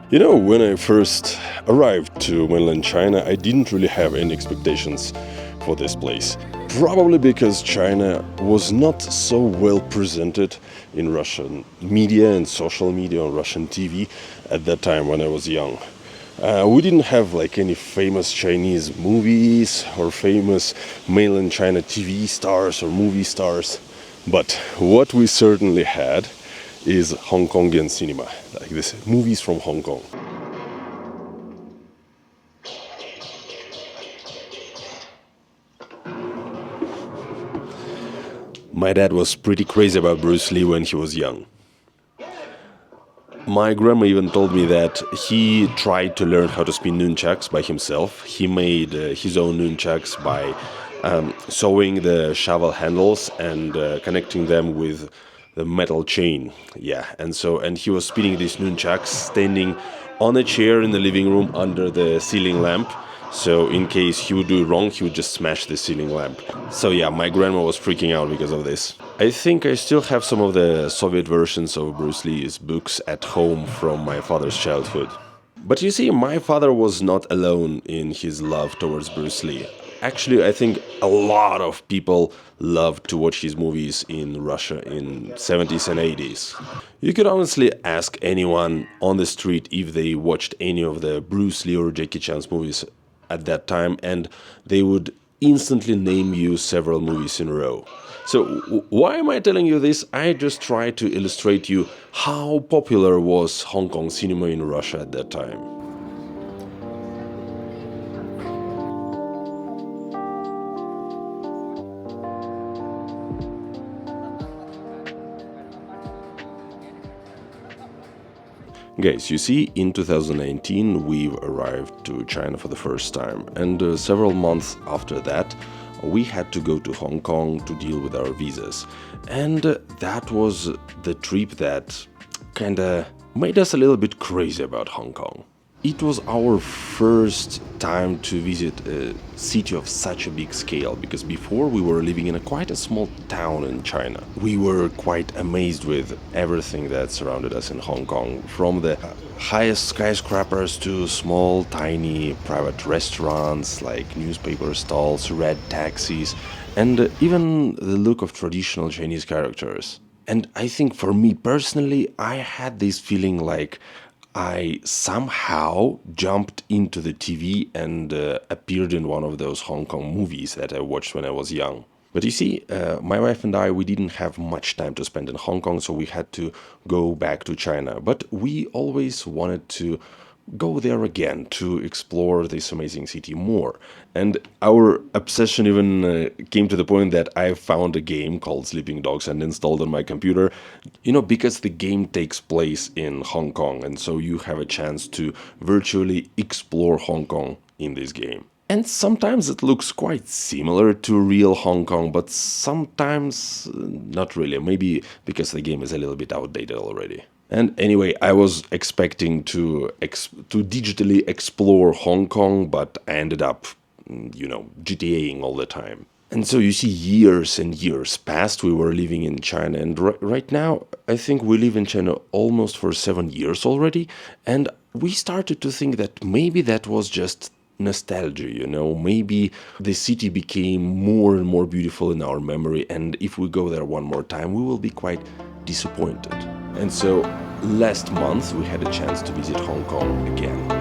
You know, when I first arrived to mainland China, I didn't really have any expectations for this place. Probably because China was not so well presented in Russian media and social media on Russian TV at that time when I was young. We didn't have like any famous Chinese movies or famous mainland China TV stars or movie stars. But what we certainly had is Hong Kongian cinema, like this movies from Hong Kong. My dad was pretty crazy about Bruce Lee when he was young. My grandma even told me that he tried to learn how to spin nunchucks by himself. He made his own nunchucks by sewing the shovel handles and connecting them with the metal chain. Yeah, and he was spinning these nunchucks standing on a chair in the living room under the ceiling lamp. So in case he would do it wrong, he would just smash the ceiling lamp. So yeah, my grandma was freaking out because of this. I think I still have some of the Soviet versions of Bruce Lee's books at home from my father's childhood. But you see, my father was not alone in his love towards Bruce Lee. Actually, I think a lot of people loved to watch his movies in Russia in 70s and 80s. You could honestly ask anyone on the street if they watched any of the Bruce Lee or Jackie Chan's movies at that time, and they would instantly name you several movies in a row. So why am I telling you this? I just try to illustrate you how popular was Hong Kong cinema in Russia at that time. Guys, you see, in 2019 we've arrived to China for the first time, and several months after that we had to go to Hong Kong to deal with our visas. And that was the trip that kinda made us a little bit crazy about Hong Kong. It was our first time to visit a city of such a big scale, because before we were living in quite a small town in China. We were quite amazed with everything that surrounded us in Hong Kong, from the highest skyscrapers to small, tiny private restaurants like newspaper stalls, red taxis, and even the look of traditional Chinese characters. And I think for me personally, I had this feeling like I somehow jumped into the TV and appeared in one of those Hong Kong movies that I watched when I was young. But you see, my wife and I, we didn't have much time to spend in Hong Kong, so we had to go back to China. But we always wanted to go there again to explore this amazing city more. And our obsession even came to the point that I found a game called Sleeping Dogs and installed on my computer, because the game takes place in Hong Kong, and so you have a chance to virtually explore Hong Kong in this game. And sometimes it looks quite similar to real Hong Kong, but sometimes not really. Maybe because the game is a little bit outdated already. And anyway, I was expecting to digitally explore Hong Kong, but I ended up, GTAing all the time. And so you see, years and years passed. We were living in China, and right now, I think we live in China almost for 7 years already. And we started to think that maybe that was just nostalgia, maybe the city became more and more beautiful in our memory, and if we go there one more time, we will be quite disappointed. And so last month we had a chance to visit Hong Kong again.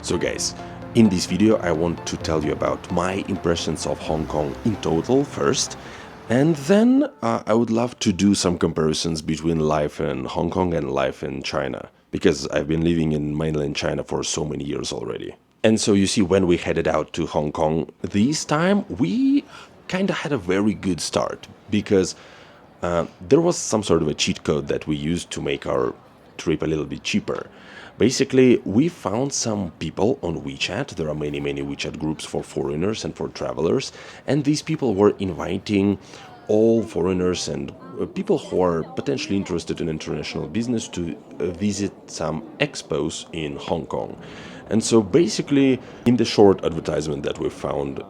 So guys, in this video I want to tell you about my impressions of Hong Kong in total first, and then I would love to do some comparisons between life in Hong Kong and life in China, because I've been living in mainland China for so many years already. And so you see, when we headed out to Hong Kong this time, we kind of had a very good start, because there was some sort of a cheat code that we used to make our trip a little bit cheaper. Basically, we found some people on WeChat. There are many WeChat groups for foreigners and for travelers, and these people were inviting all foreigners and people who are potentially interested in international business to visit some expos in Hong Kong. And so basically, in the short advertisement that we found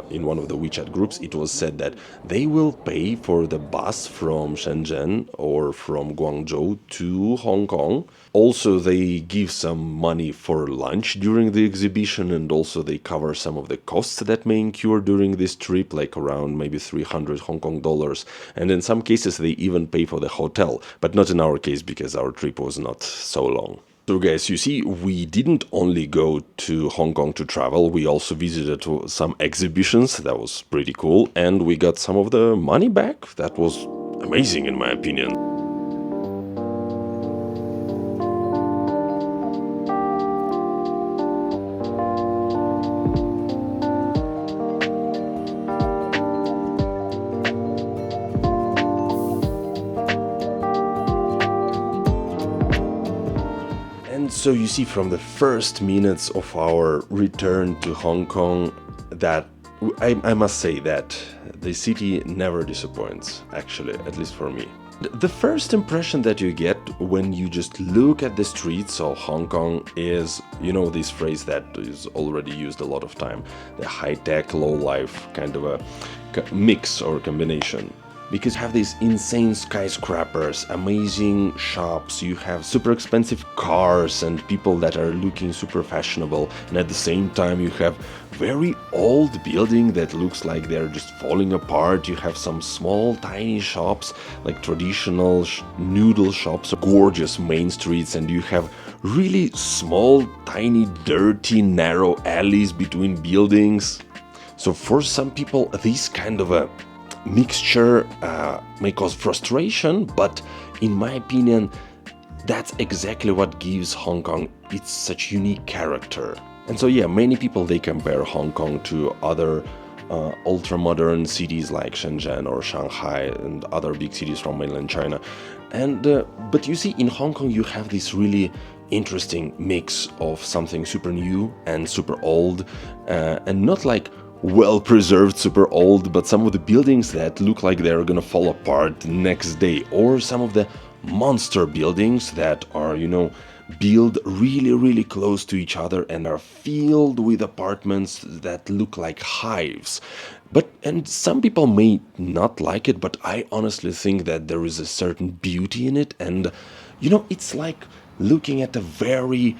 in one of the WeChat groups, it was said that they will pay for the bus from Shenzhen or from Guangzhou to Hong Kong. Also, they give some money for lunch during the exhibition, and also they cover some of the costs that may incur during this trip, like around maybe 300 Hong Kong dollars. And in some cases, they even pay for the hotel, but not in our case because our trip was not so long. So guys, you see, we didn't only go to Hong Kong to travel, we also visited some exhibitions. That was pretty cool, and we got some of the money back. That was amazing in my opinion. And so you see, from the first minutes of our return to Hong Kong, that I must say that the city never disappoints, actually, at least for me. The first impression that you get when you just look at the streets of Hong Kong is, you know, this phrase that is already used a lot of time, the high-tech, low-life kind of a mix or combination. Because you have these insane skyscrapers, amazing shops, you have super expensive cars and people that are looking super fashionable, and at the same time you have very old building that looks like they're just falling apart. You have some small tiny shops, like traditional noodle shops, gorgeous main streets, and you have really small, tiny, dirty, narrow alleys between buildings. So for some people, this kind of a mixture may cause frustration, but in my opinion, that's exactly what gives Hong Kong its such unique character. And so yeah, many people, they compare Hong Kong to other ultra-modern cities like Shenzhen or Shanghai and other big cities from mainland China. And but you see, in Hong Kong you have this really interesting mix of something super new and super old, and not like well-preserved, super old, but some of the buildings that look like they're gonna fall apart next day, or some of the monster buildings that are, you know, built really close to each other and are filled with apartments that look like hives. And some people may not like it, but I honestly think that there is a certain beauty in it, and you know, it's like looking at a very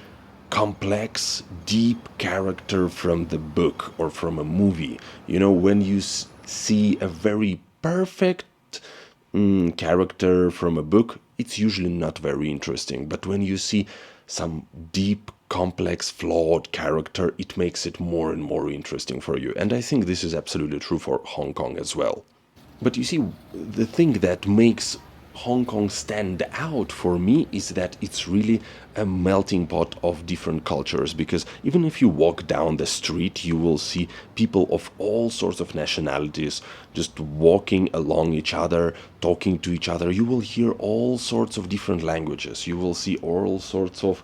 complex, deep character from the book or from a movie. You know, when you see a very perfect character from a book, it's usually not very interesting. But when you see some deep, complex, flawed character, it makes it more and more interesting for you. And I think this is absolutely true for Hong Kong as well. But you see, the thing that makes Hong Kong stand out for me is that it's really a melting pot of different cultures, because even if you walk down the street, you will see people of all sorts of nationalities just walking along each other, talking to each other. You will hear all sorts of different languages. You will see all sorts of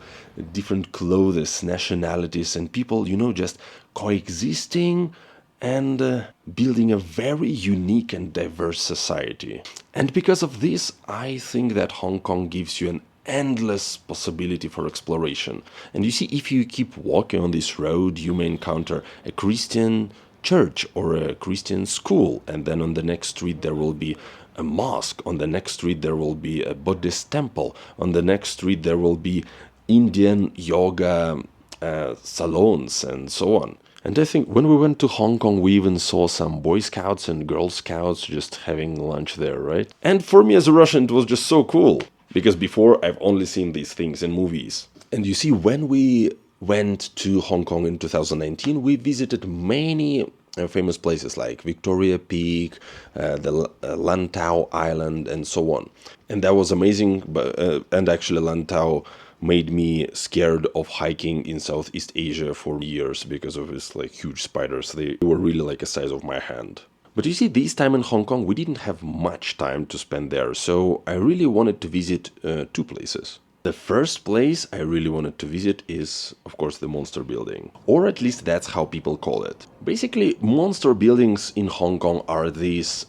different clothes, nationalities, and people, you know, just coexisting and building a very unique and diverse society. And because of this, I think that Hong Kong gives you an endless possibility for exploration. And you see, if you keep walking on this road, you may encounter a Christian church or a Christian school, and then on the next street there will be a mosque, on the next street there will be a Buddhist temple, on the next street there will be Indian yoga salons, and so on. And I think when we went to Hong Kong, we even saw some Boy Scouts and Girl Scouts just having lunch there, right? And for me as a Russian, it was just so cool, because before I've only seen these things in movies. And you see, when we went to Hong Kong in 2019, we visited many famous places like Victoria Peak, the Lantau Island, and so on. And that was amazing, and actually Lantau made me scared of hiking in Southeast Asia for years because of these like huge spiders. They were really like the size of my hand. But you see, this time in Hong Kong, we didn't have much time to spend there, so I really wanted to visit two places. The first place I really wanted to visit is, of course, the Monster Building. Or at least that's how people call it. Basically, Monster Buildings in Hong Kong are these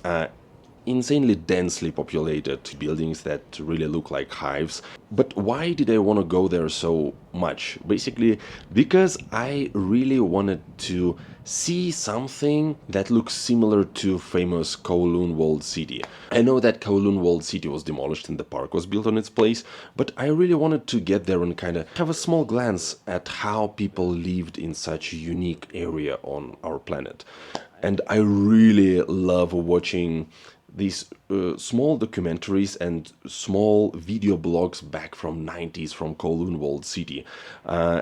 insanely densely populated buildings that really look like hives. But why did I want to go there so much? Basically, because I really wanted to see something that looks similar to famous Kowloon Walled City. I know that Kowloon Walled City was demolished and the park was built on its place, but I really wanted to get there and kind of have a small glance at how people lived in such a unique area on our planet. And I really love watching these small documentaries and small video blogs back from 90s from Kowloon Walled City.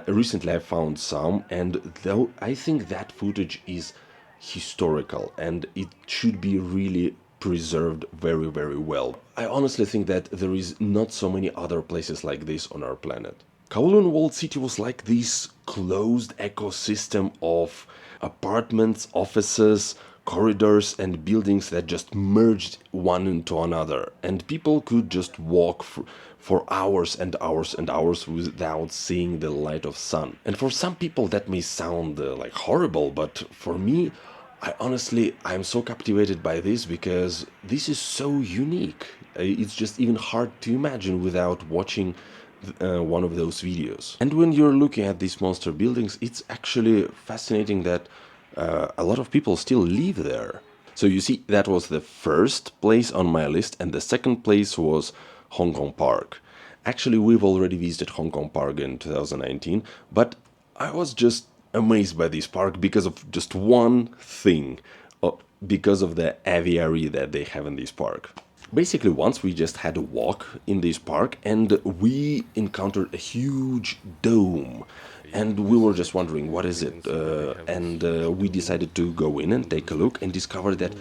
Recently I found some, and though I think that footage is historical and it should be really preserved very, very well. I honestly think that there is not so many other places like this on our planet. Kowloon Walled City was like this closed ecosystem of apartments, offices, corridors, and buildings that just merged one into another. And people could just walk for hours and hours and hours without seeing the light of sun. And for some people that may sound like horrible, but for me, I'm so captivated by this because this is so unique. It's just even hard to imagine without watching one of those videos. And when you're looking at these monster buildings, it's actually fascinating that a lot of people still live there. So you see, that was the first place on my list, and the second place was Hong Kong Park. Actually, we've already visited Hong Kong Park in 2019, but I was just amazed by this park because of just one thing, because of the aviary that they have in this park. Basically, once we just had a walk in this park and we encountered a huge dome. And we were just wondering, what is it? We decided to go in and take a look and discovered that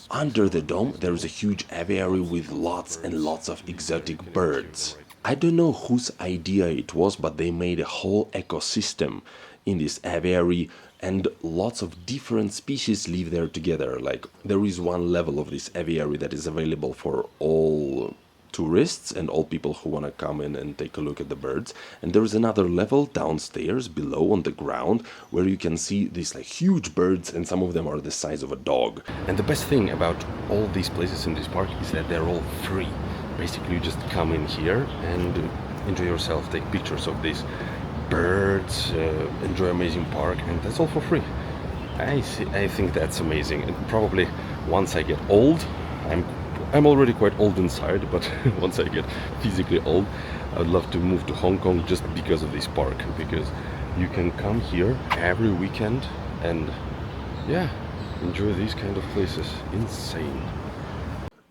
under the dome there is a huge aviary with lots and lots of exotic birds. I don't know whose idea it was, but they made a whole ecosystem in this aviary, and lots of different species live there together. Like, there is one level of this aviary that is available for all tourists and all people who want to come in and take a look at the birds, and there is another level downstairs below on the ground where you can see these like huge birds, and some of them are the size of a dog. And the best thing about all these places in this park is that they're all free. Basically, you just come in here and enjoy yourself, take pictures of these birds, enjoy amazing park, and that's all for free. I think that's amazing. And probably once I get old, I'm already quite old inside, but once I get physically old, I'd love to move to Hong Kong just because of this park, because you can come here every weekend and yeah, enjoy these kind of places. Insane.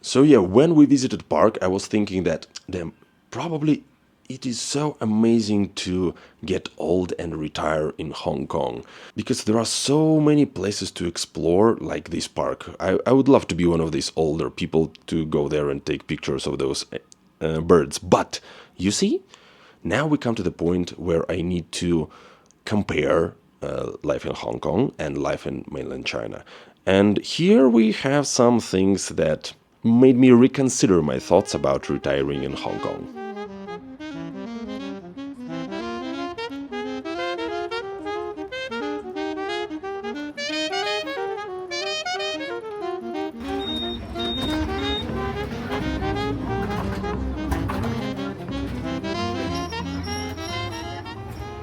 So yeah, when we visited park, I was thinking that probably it is so amazing to get old and retire in Hong Kong, because there are so many places to explore like this park. I would love to be one of these older people to go there and take pictures of those birds. But you see, now we come to the point where I need to compare life in Hong Kong and life in mainland China. And here we have some things that made me reconsider my thoughts about retiring in Hong Kong.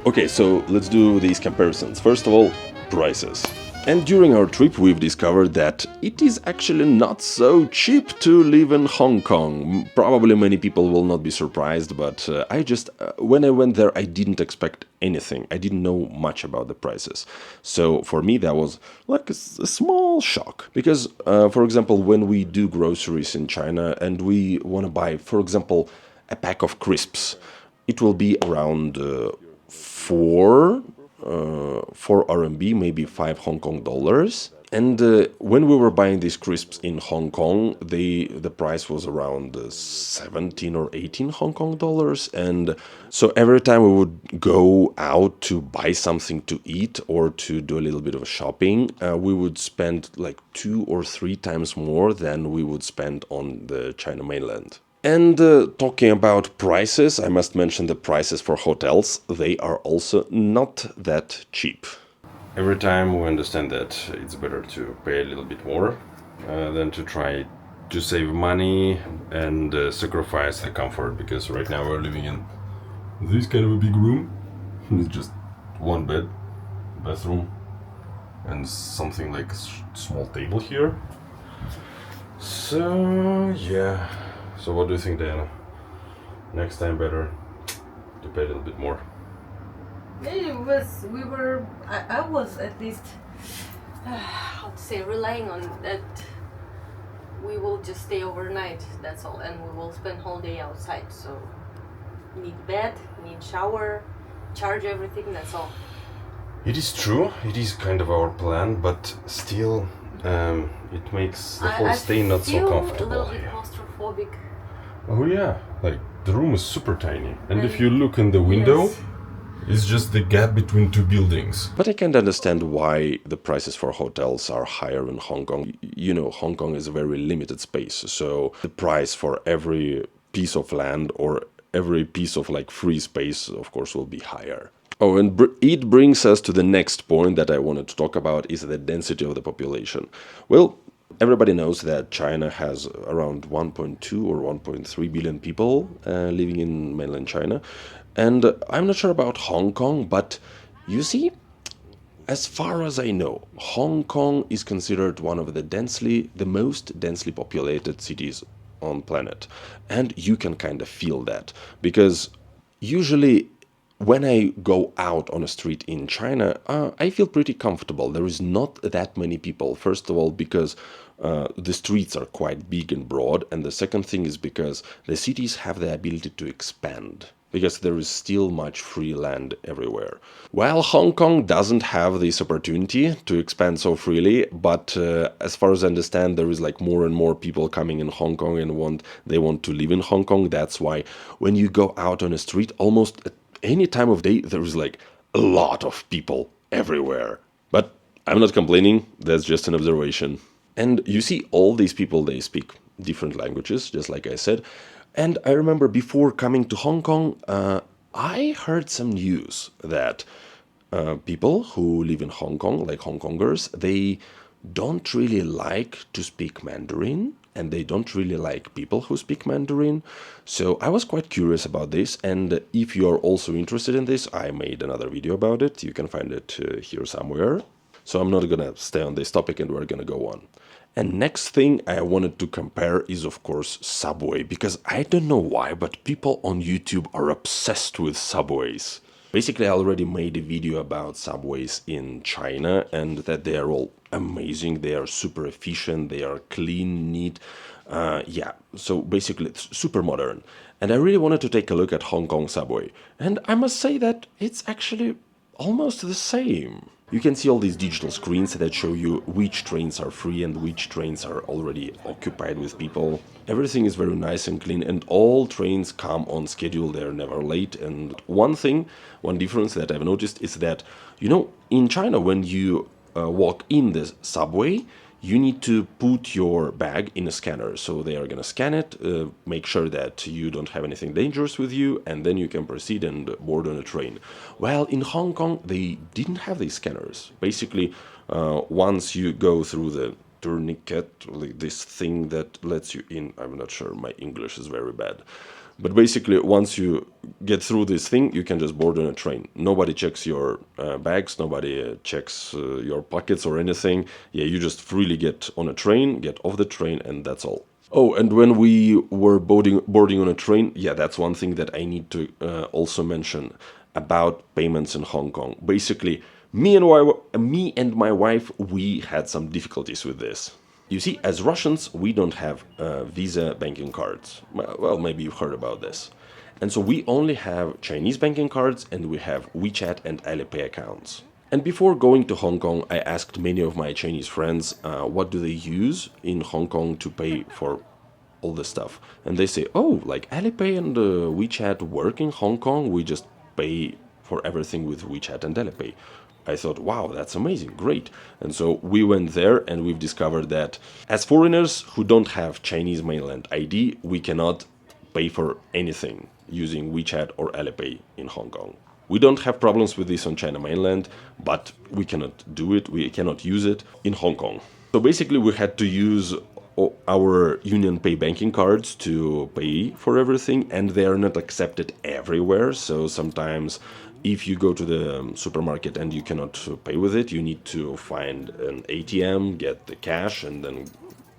Okay, so let's do these comparisons. First of all, prices. And during our trip we've discovered that it is actually not so cheap to live in Hong Kong. Probably many people will not be surprised, but when I went there I didn't expect anything. I didn't know much about the prices. So for me that was like a small shock. Because, for example, when we do groceries in China and we want to buy, for example, a pack of crisps, it will be around 4 RMB, maybe 5 Hong Kong dollars. And when we were buying these crisps in Hong Kong, the price was around 17 or 18 Hong Kong dollars. And so every time we would go out to buy something to eat or to do a little bit of shopping, we would spend like 2 or 3 times more than we would spend on the China mainland. And talking about prices, I must mention the prices for hotels. They are also not that cheap. Every time we understand that it's better to pay a little bit more than to try to save money and sacrifice the comfort, because right now we're living in this kind of a big room. It's just one bed, bathroom, and something like a small table here. So yeah. So what do you think, Diana? Next time better to pay a little bit more. I was at least, how to say, relying on that we will just stay overnight, that's all, and we will spend whole day outside, so need bed, need shower, charge everything, that's all. It is true, it is kind of our plan, but still it makes the whole stay not so comfortable. A little bit claustrophobic. Oh yeah, like the room is super tiny, and if you look in the window, yes, it's just the gap between two buildings. But I can't understand why the prices for hotels are higher in Hong Kong. You know, Hong Kong is a very limited space, so the price for every piece of land or every piece of like free space, of course, will be higher. Oh, and it brings us to the next point that I wanted to talk about, is the density of the population. Well, everybody knows that China has around 1.2 or 1.3 billion people living in mainland China. And I'm not sure about Hong Kong, but you see, as far as I know, Hong Kong is considered one of the most densely populated cities on planet. And you can kind of feel that, because usually when I go out on a street in China, I feel pretty comfortable. There is not that many people. First of all, because the streets are quite big and broad, and the second thing is because the cities have the ability to expand, because there is still much free land everywhere. While Hong Kong doesn't have this opportunity to expand so freely, but as far as I understand, there is like more and more people coming in Hong Kong and they want to live in Hong Kong. That's why when you go out on a street, almost at any time of day, there is like a lot of people everywhere. But I'm not complaining, that's just an observation. And you see all these people, they speak different languages, just like I said. And I remember before coming to Hong Kong, I heard some news that people who live in Hong Kong, like Hong Kongers, they don't really like to speak Mandarin, and they don't really like people who speak Mandarin. So I was quite curious about this, and if you are also interested in this, I made another video about it. You can find it here somewhere. So I'm not gonna stay on this topic, and we're gonna go on. And next thing I wanted to compare is, of course, Subway, because I don't know why, but people on YouTube are obsessed with Subways. Basically, I already made a video about Subways in China, and that they are all amazing, they are super efficient, they are clean, neat. Yeah, so basically it's super modern. And I really wanted to take a look at Hong Kong Subway. And I must say that it's actually almost the same. You can see all these digital screens that show you which trains are free and which trains are already occupied with people. Everything is very nice and clean, and all trains come on schedule, they're never late. And one difference that I've noticed is that, you know, in China, when you walk in the subway, you need to put your bag in a scanner. So they are going to scan it, make sure that you don't have anything dangerous with you, and then you can proceed and board on a train. Well, in Hong Kong, they didn't have these scanners. Basically, once you go through the tourniquet, like this thing that lets you in, I'm not sure, my English is very bad. But basically, once you get through this thing, you can just board on a train. Nobody checks your bags, nobody checks your pockets or anything. Yeah, you just freely get on a train, get off the train, and that's all. Oh, and when we were boarding on a train, yeah, that's one thing that I need to also mention about payments in Hong Kong. Basically, me and my wife, we had some difficulties with this. You see, as Russians, we don't have Visa banking cards. Well, maybe you've heard about this. And so we only have Chinese banking cards, and we have WeChat and Alipay accounts. And before going to Hong Kong, I asked many of my Chinese friends what do they use in Hong Kong to pay for all this stuff. And they say, oh, like Alipay and WeChat work in Hong Kong, we just pay for everything with WeChat and Alipay. I thought, wow, that's amazing, great. And so we went there, and we've discovered that as foreigners who don't have Chinese mainland ID, we cannot pay for anything using WeChat or Alipay in Hong Kong. We don't have problems with this on China mainland, but we cannot do it, we cannot use it in Hong Kong. So basically we had to use our Union Pay banking cards to pay for everything, and they are not accepted everywhere. So sometimes if you go to the supermarket and you cannot pay with it, you need to find an ATM, get the cash, and then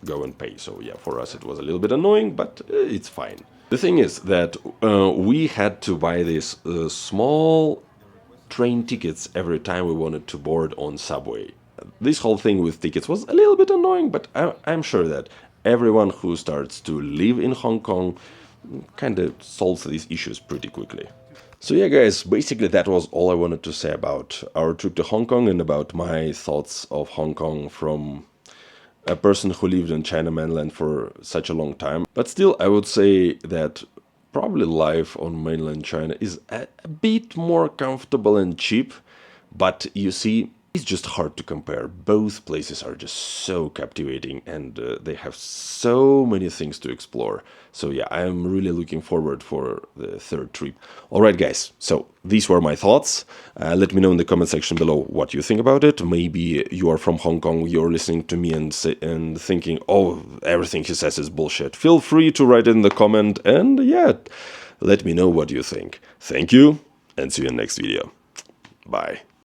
go and pay. So yeah, for us it was a little bit annoying, but it's fine. The thing is that we had to buy these small train tickets every time we wanted to board on subway. This whole thing with tickets was a little bit annoying, but I'm sure that everyone who starts to live in Hong Kong kind of solves these issues pretty quickly. So yeah, guys, basically that was all I wanted to say about our trip to Hong Kong and about my thoughts of Hong Kong from a person who lived in China mainland for such a long time. But still, I would say that probably life on mainland China is a bit more comfortable and cheap, but you see, it's just hard to compare. Both places are just so captivating and they have so many things to explore. So yeah, I'm really looking forward for the third trip. Alright guys, so these were my thoughts. Let me know in the comment section below what you think about it. Maybe you are from Hong Kong, you're listening to me and thinking, oh, everything he says is bullshit. Feel free to write it in the comment and yeah, let me know what you think. Thank you and see you in the next video. Bye.